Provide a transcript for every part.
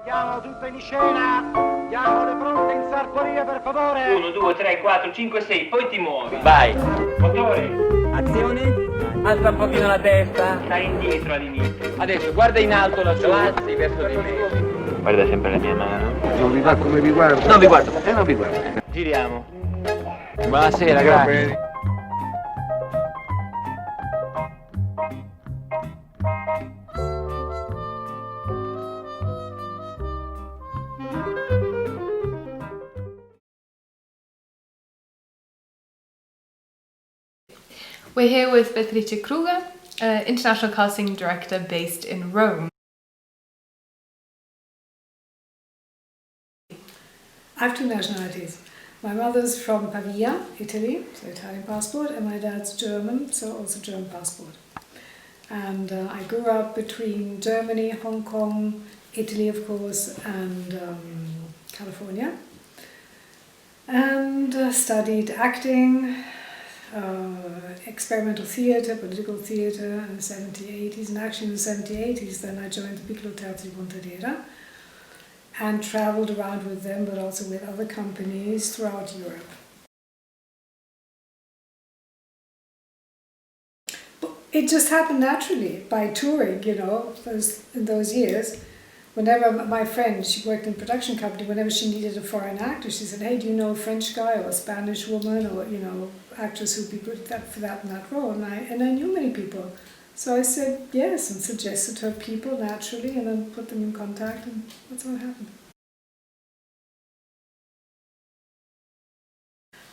Diamo tutto in scena, diamo le pronte in sartoria per favore. 1, 2, 3, 4, 5, 6, poi ti muovi. Vai. Motore. Azione. Alza un pochino la testa. Stai indietro all'inizio. Adesso guarda in alto lassù. Alzi verso di me. Guarda sempre la mia mano. Non vi va come vi guardo? Non vi guardo. Non vi guardo. Giriamo. Buonasera, grazie. We're here with Beatrice Kruger, international casting director based in Rome. I have two nationalities. My mother's from Pavia, Italy, so Italian passport, and my dad's German, so also German passport. And I grew up between Germany, Hong Kong, Italy of course, and California. And studied acting, experimental theatre, political theatre in the 70s, 80s, and actually in the 70s, 80s then I joined the Piccolo Teatro di Pontedera and travelled around with them, but also with other companies throughout Europe. But it just happened naturally by touring, you know, in those years. Whenever my friend, she worked in a production company, whenever she needed a foreign actor, she said, hey, do you know a French guy or a Spanish woman or, you know, actress who'd be good for that in that role? And I knew many people. So I said yes and suggested her people naturally and then put them in contact, and that's what happened.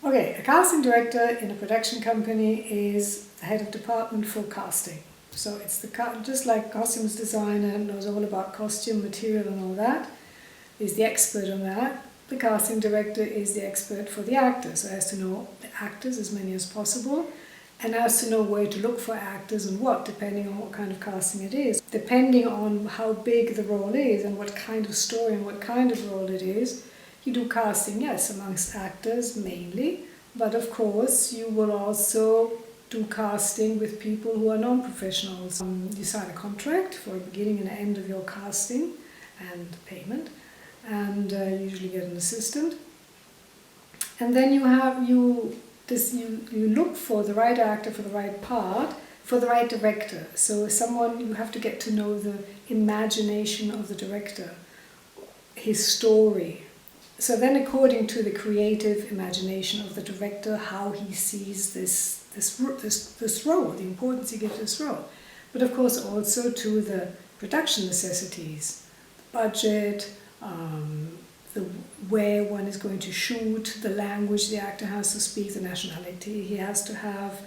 Okay, a casting director in a production company is the head of department for casting. So it's just like costumes designer knows all about costume, material and all that, is the expert on that. The casting director is the expert for the actors, so has to know the actors, as many as possible, and has to know where to look for actors and what, depending on what kind of casting it is. Depending on how big the role is and what kind of story and what kind of role it is, you do casting, yes, amongst actors mainly, but of course you will also do casting with people who are non-professionals. You sign a contract for the beginning and end of your casting and payment, and you usually get an assistant. And then you look for the right actor for the right part, for the right director. So you have to get to know the imagination of the director, his story. So then according to the creative imagination of the director, how he sees this role, the importance he gives this role. But of course also to the production necessities, the budget, where one is going to shoot, the language the actor has to speak, the nationality he has to have.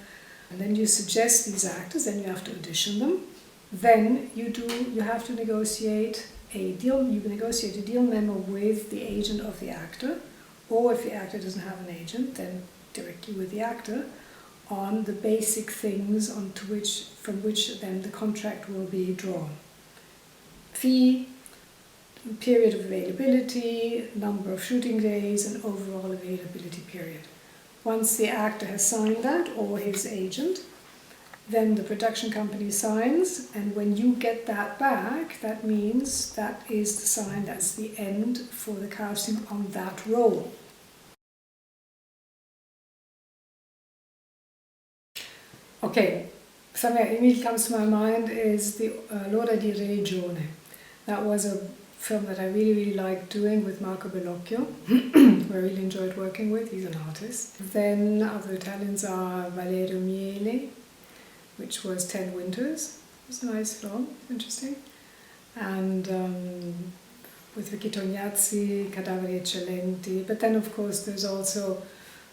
And then you suggest these actors, then you have to audition them. Then you have to negotiate a deal memo with the agent of the actor, or if the actor doesn't have an agent, then directly with the actor, on the basic things from which then the contract will be drawn. Fee, period of availability, number of shooting days, and overall availability period. Once the actor has signed that, or his agent, then the production company signs, and when you get that back, that means that is the sign, that's the end for the casting on that role. Okay, something that immediately comes to my mind is the L'ora di religione. That was a film that I really, really liked doing with Marco Bellocchio, who I really enjoyed working with. He's an artist. Then other Italians are Valerio Miele, which was 10 Winters. It was a nice film, interesting. And with Vicky Tognazzi, Cadaveri Eccellenti. But then of course there's also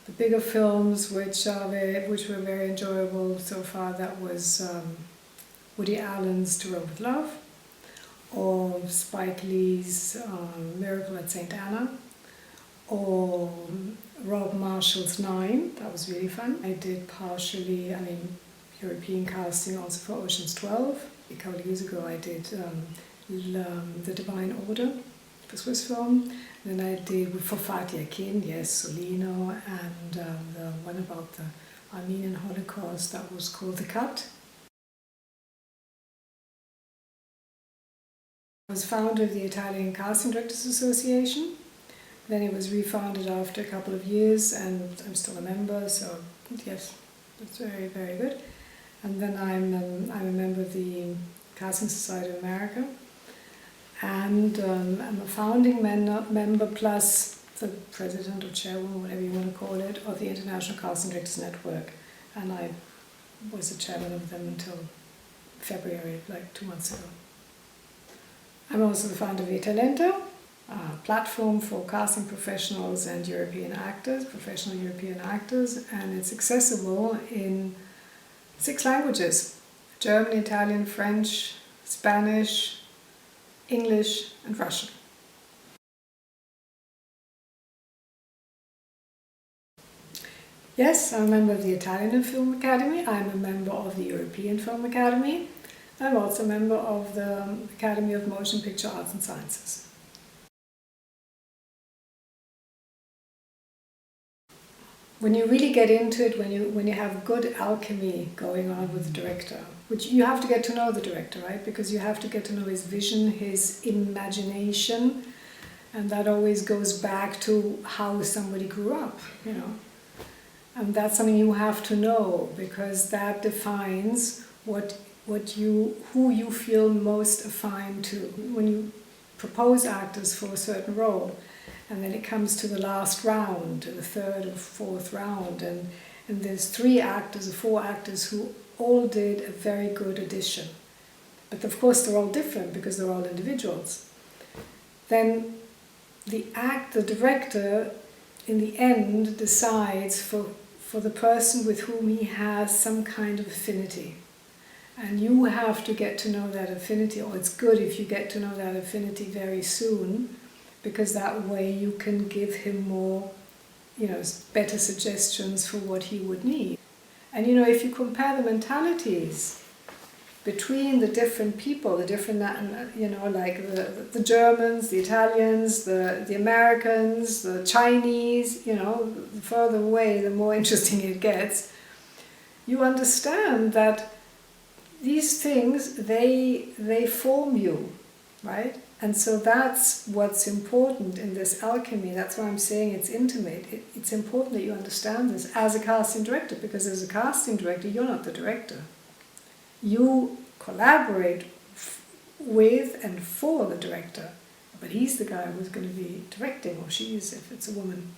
the bigger films which were very enjoyable so far. That was Woody Allen's To Rome with Love, or Spike Lee's Miracle at St. Anna, or Rob Marshall's 9. That was really fun. I did partially, European casting also for Ocean's 12. A couple of years ago I did The Divine Order, the Swiss film. And then I did for Fatih Akin, yes, Solino, and the one about the Armenian Holocaust that was called The Cut. I was founder of the Italian Casting Directors Association. Then it was refounded after a couple of years, and I'm still a member, so yes, that's very, very good. And then I'm a member of the Casting Society of America, and I'm a founding member plus the president or chairwoman, whatever you want to call it, of the International Casting Directors Network, and I was the chairman of them until February, like 2 months ago. I'm also the founder of Talento, a platform for casting professionals and European actors, professional European actors, and it's accessible in 6 languages: German, Italian, French, Spanish, English, and Russian. Yes, I'm a member of the Italian Film Academy. I'm a member of the European Film Academy. I'm also a member of the Academy of Motion Picture Arts and Sciences. When you really get into it, when you have good alchemy going on with the director, which you have to get to know the director, right? Because you have to get to know his vision, his imagination, and that always goes back to how somebody grew up, you know. And that's something you have to know, because that defines who you feel most affine to. When you propose actors for a certain role, and then it comes to the last round, the 3rd or 4th round, and there's 3 actors or 4 actors who all did a very good audition. But of course they're all different because they're all individuals. Then the director in the end decides for the person with whom he has some kind of affinity. And you have to get to know that affinity, or it's good if you get to know that affinity very soon, because that way you can give him more, better suggestions for what he would need. And if you compare the mentalities between the different people, the different, like the Germans, the Italians, the Americans, the Chinese, the further away, the more interesting it gets, you understand that these things, they form you, right? And so that's what's important in this alchemy. That's why I'm saying it's intimate. It's important that you understand this as a casting director, because as a casting director, you're not the director. You collaborate with and for the director, but he's the guy who's going to be directing, or she is if it's a woman.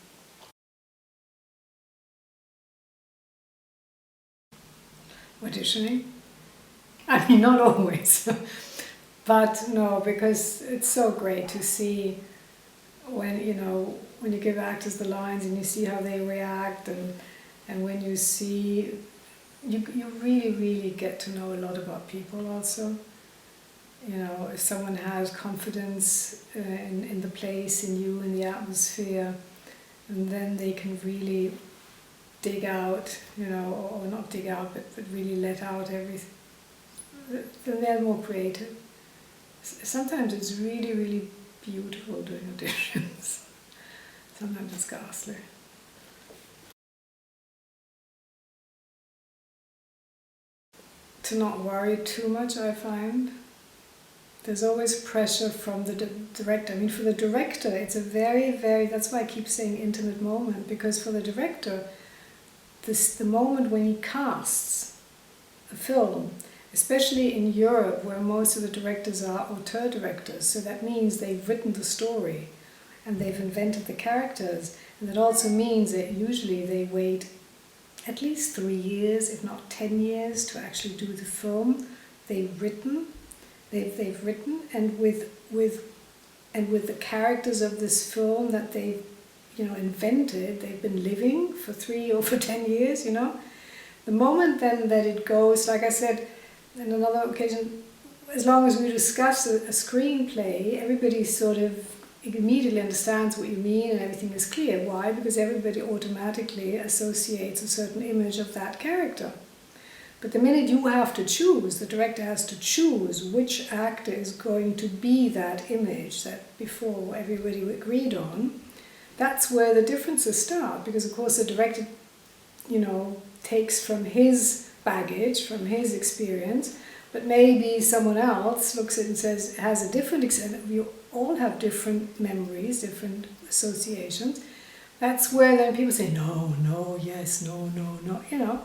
Auditioning? I mean, not always. But no, because it's so great to see when you give actors the lines and you see how they react, and when you see, you really, really get to know a lot about people also. If someone has confidence in the place, in you, in the atmosphere, and then they can really dig out, or not dig out, but really let out everything. Then they're more creative. Sometimes it's really, really beautiful doing auditions. Sometimes it's ghastly. To not worry too much, I find. There's always pressure from the director. I mean, for the director, it's a very, very, that's why I keep saying intimate moment, because for the director, the moment when he casts a film, especially in Europe, where most of the directors are auteur directors, so that means they've written the story and they've invented the characters, and that also means that usually they wait at least 3 years, if not 10 years, to actually do the film. They've written, and with the characters of this film that they've invented, they've been living for 3 or for 10 years. The moment then that it goes, like I said, on another occasion, as long as we discuss a screenplay, everybody sort of immediately understands what you mean and everything is clear. Why? Because everybody automatically associates a certain image of that character. But the minute you have to choose, the director has to choose which actor is going to be that image that before everybody agreed on, that's where the differences start. Because of course the director, takes from his baggage, from his experience, but maybe someone else looks at it and says, has a different extent. We all have different memories, different associations. That's where then people say, no, no, yes, no, no, no, you know.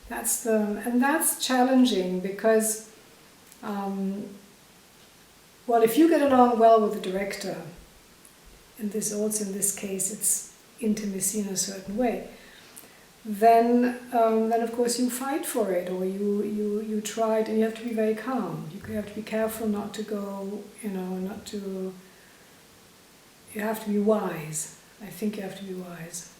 And that's challenging because, well, if you get along well with the director, and this also in this case it's intimacy in a certain way, then of course you fight for it, or you try it, and you have to be very calm. You have to be careful not to go, you have to be wise. I think you have to be wise.